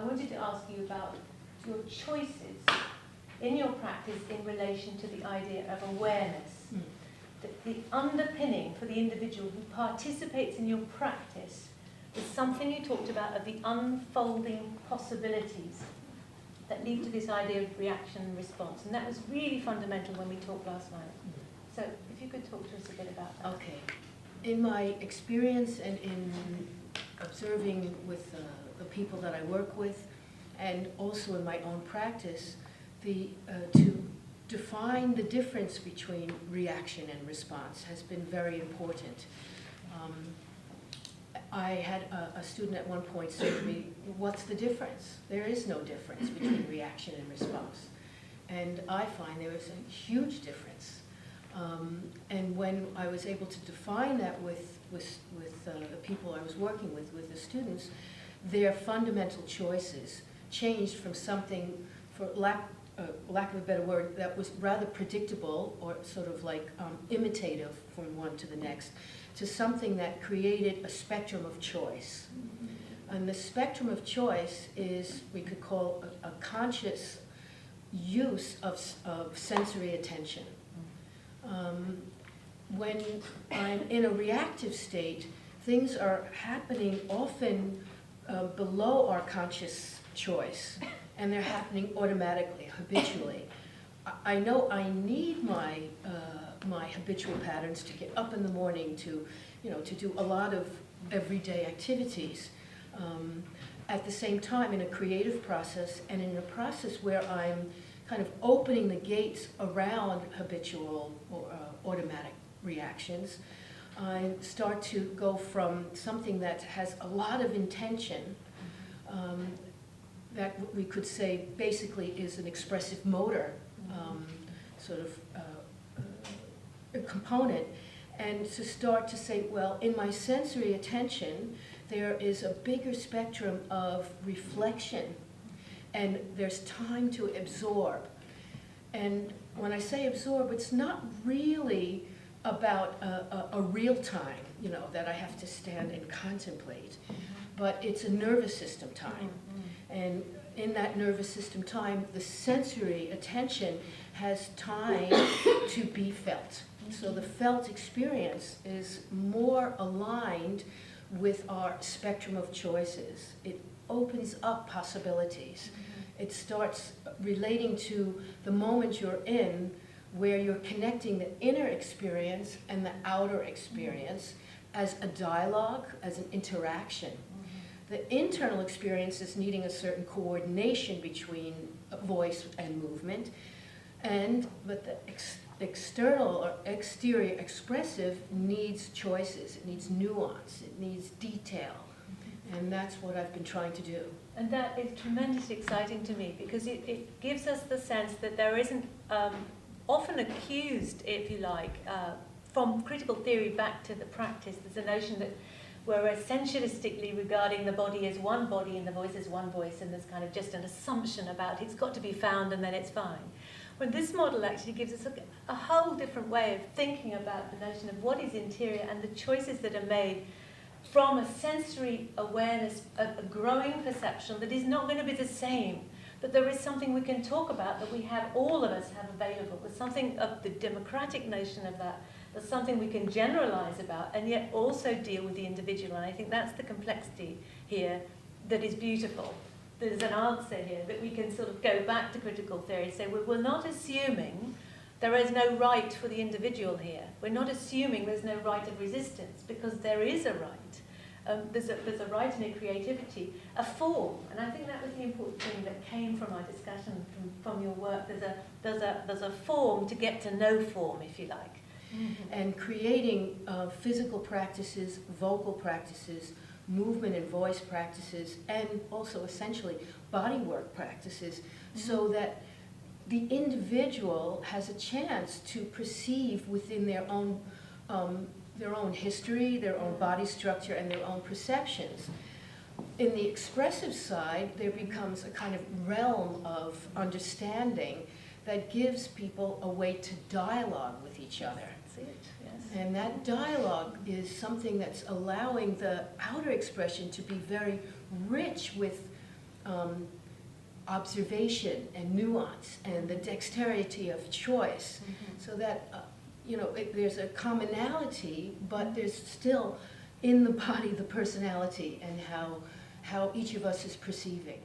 wanted to ask you about your choices in your practice in relation to the idea of awareness. The underpinning for the individual who participates in your practice is something you talked about of the unfolding possibilities that lead to this idea of reaction and response. And that was really fundamental when we talked last night. So if you could talk to us a bit about that. Okay. In my experience and in observing with the people that I work with, and also in my own practice, to define the difference between reaction and response has been very important. I had a student at one point say to me, what's the difference? There is no difference between reaction and response. And I find there is a huge difference. And when I was able to define that with the people I was working with the students, their fundamental choices changed from something, for lack of a better word, that was rather predictable or sort of like imitative from one to the next, to something that created a spectrum of choice. And the spectrum of choice is, we could call a conscious use of sensory attention. When I'm in a reactive state, things are happening often below our conscious choice, and they're happening automatically, habitually. I know I need my my habitual patterns to get up in the morning, to do a lot of everyday activities. At the same time, in a creative process and in a process where I'm kind of opening the gates around habitual or automatic reactions, I start to go from something that has a lot of intention, that we could say basically is an expressive motor sort of a component, and to start to say, well, in my sensory attention, there is a bigger spectrum of reflection, and there's time to absorb. And when I say absorb, it's not really about a real time, that I have to stand and contemplate, but it's a nervous system time. And in that nervous system time, the sensory attention has time to be felt. So the felt experience is more aligned with our spectrum of choices. It opens up possibilities. It starts relating to the moment you're in, where you're connecting the inner experience and the outer experience as a dialogue, as an interaction. The internal experience is needing a certain coordination between voice and movement, but the external or exterior expressive needs choices, it needs nuance, it needs detail, and that's what I've been trying to do. And that is tremendously exciting to me, because it gives us the sense that there isn't, often accused, if you like, from critical theory back to the practice, there's a notion that we're essentialistically regarding the body as one body and the voice as one voice, and there's kind of just an assumption about it's got to be found and then it's fine. When this model actually gives us a whole different way of thinking about the notion of what is interior and the choices that are made from a sensory awareness, a growing perception that is not going to be the same, but there is something we can talk about that we have, all of us have available. There's something of the democratic notion of that. There's something we can generalize about and yet also deal with the individual. And I think that's the complexity here that is beautiful. There's an answer here that we can sort of go back to critical theory and say, well, we're not assuming there is no right for the individual here. We're not assuming there's no right of resistance, because there is a right. There's a right in a creativity, a form, and I think that was the important thing that came from our discussion from your work. There's a form to get to know form, if you like. And creating physical practices, vocal practices, movement and voice practices, and also essentially body work practices, so that the individual has a chance to perceive within their own history, their own body structure, and their own perceptions. In the expressive side, there becomes a kind of realm of understanding that gives people a way to dialogue with each other. That's it, yes. And that dialogue is something that's allowing the outer expression to be very rich with observation and nuance and the dexterity of choice, so that you know, there's a commonality, but there's still in the body the personality and how each of us is perceiving.